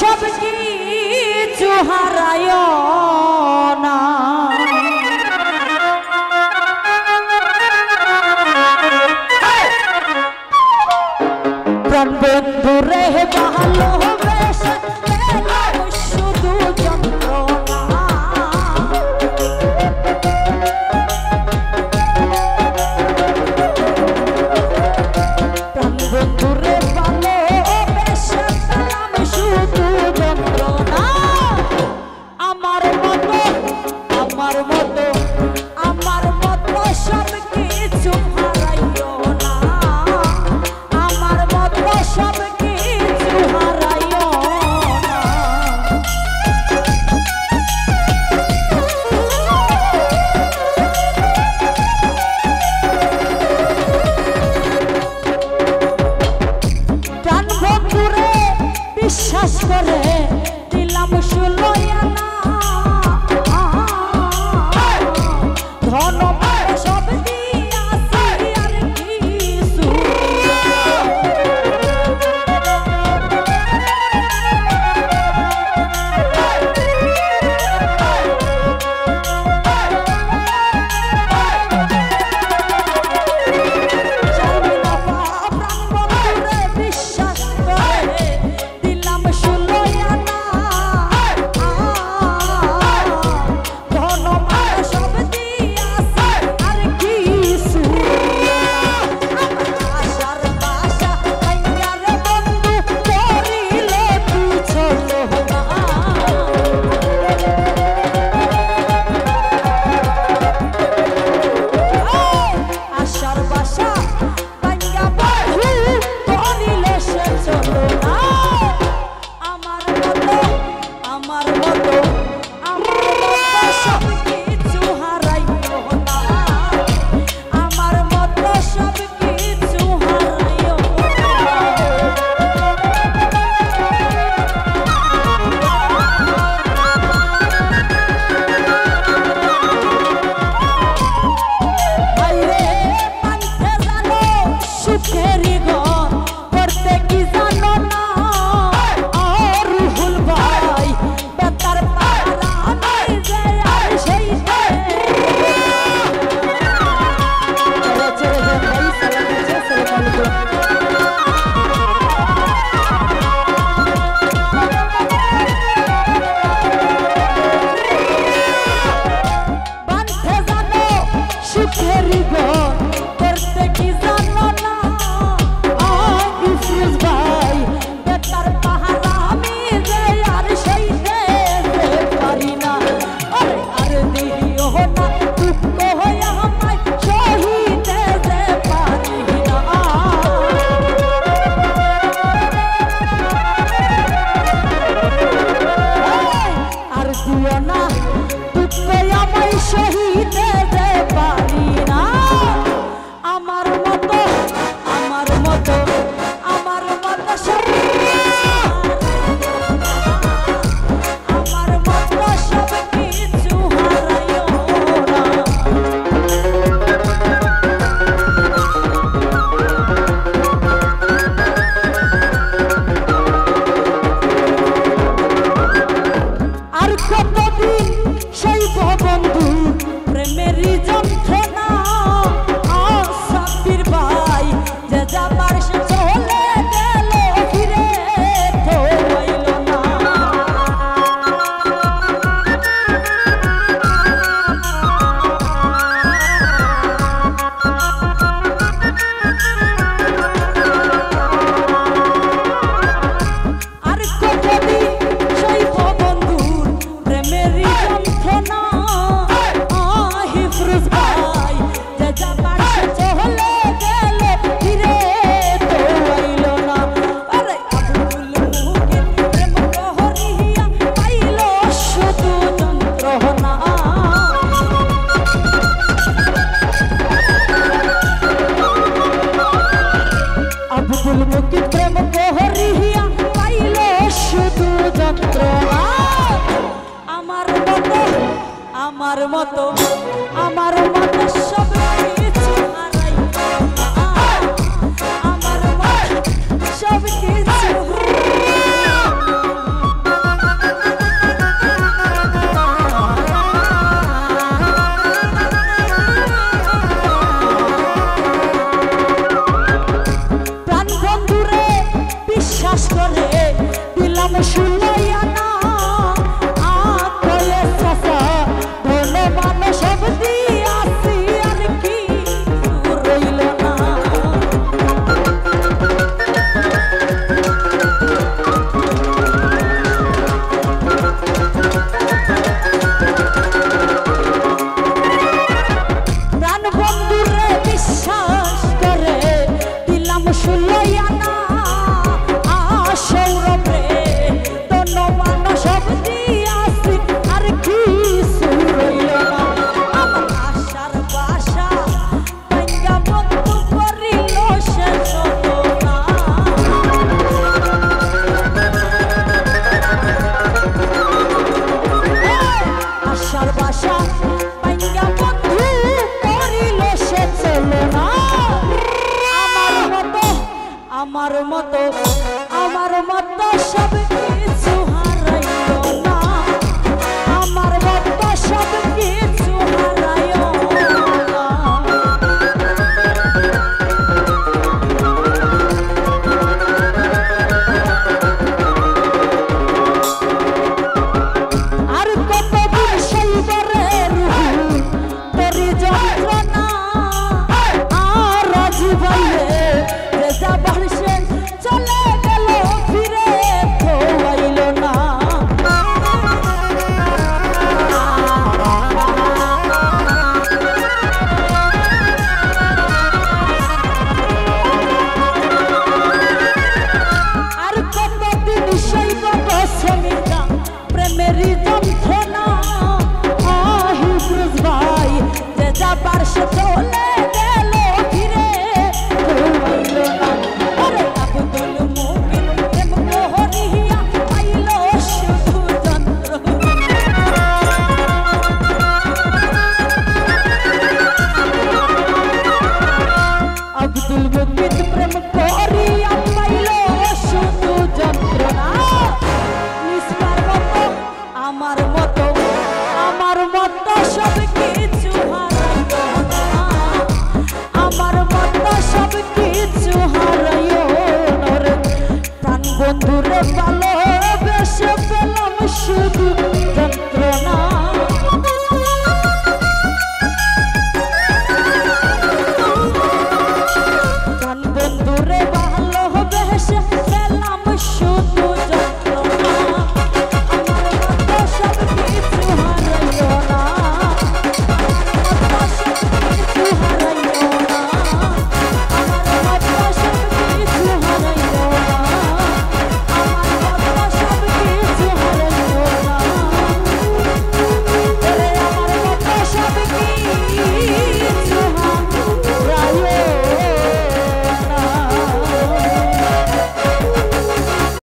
সব কিছু হারায় না প্রাণ বন্ধু রে ভালোবেসে পেলাম শুধু যন্ত্রণা প্রাণ বন্ধু রে ভালোবেসে পেলাম শুধু যন্ত্রণা আমার মতো সব কিছু হারাইও না আমার মতো সব কিছু হারাইও না প্রাণ বন্ধুরে বিশ্বাস করে দিলাম 16 আনা ধন সব দিয়াছি আর কিছু বিশ্বাস করে দিলাম 16 আনা ধন সব দিয়াছি আর কিছু আশার বাসা ভাঙিয়া রে বন্ধু করিল তুই ছোট না আশার বাসা ভাঙিয়া বন্ধু করিল সে ছোট না আমার মতো সব কিছু হারাইও না আমার মতো সব কিছু হারাইও বাইরে পান্তে জানো সুখেরি ঘর করতে কি জানো না রুহুল ভাই বেতার পাহারা নাই যে আর সেই বান্ধে জানো সুখেরি ঘর করতে কি জানো না ইফরুজ ভাই বেতার পাহারা আমি যে আর সেই দেখতে পারি না আর দেখিও না দুঃখ হইয়া আমায় সহিতে যে পারি না আর দিও না দুঃখ আমায় সহিতে যে পারি না আমার মতো সব আমার মতো সব কিছু হারাইও না আর কতদিন সেই বন্ধু প্রেমেরই যন্ত্রণা সাব্বির ভাই যে যাবার সে চলে গেল ফিরে তো আইল না আর কতদিন সেই বন্ধুর প্রেমেরই যন্ত্রণা হিফরুজ ভাই যে যাবার সে চলে গেল ফিরে তো আইল না আরে আব্দুল মুকিত প্রেম প্রহরিয়া পাইল শুধু যন্ত্রণা আব্দুল মুকিত প্রেম প্রহরিয়া পাইল শুধু যন্ত্রণা আমার মতো সব কিছু হারাইও না আমার মতো সব কিছু আমার মতো সব কিছু হারাইও না, আমার মতো সব কিছু হারাইও না। আর কতদিন সইবরে তোরি যন্ত্রণা, আর জীবনে যে যাবার সে চলে গেল ফিরে তো আইল না। আর কতদিন সইব বসমিকা প্রেমেরই যন্ত্রণা, হিফরুজ ভাই যে যাবার সে চলে গেল ফিরে তো আইল না। আরে আব্দুল মুমিন প্রেম মোহরিয়া পাইল শুধু যন্ত্রণা। আব্দুল মুমিন প্রেম করিয়া পাইল শুধু যন্ত্রণা। নিষ্পার মতো আমার মতো সব কিছু হারাইও না, আমার মতো সব কিছু হারাইও না রে প্রাণ বন্ধুরে ভালো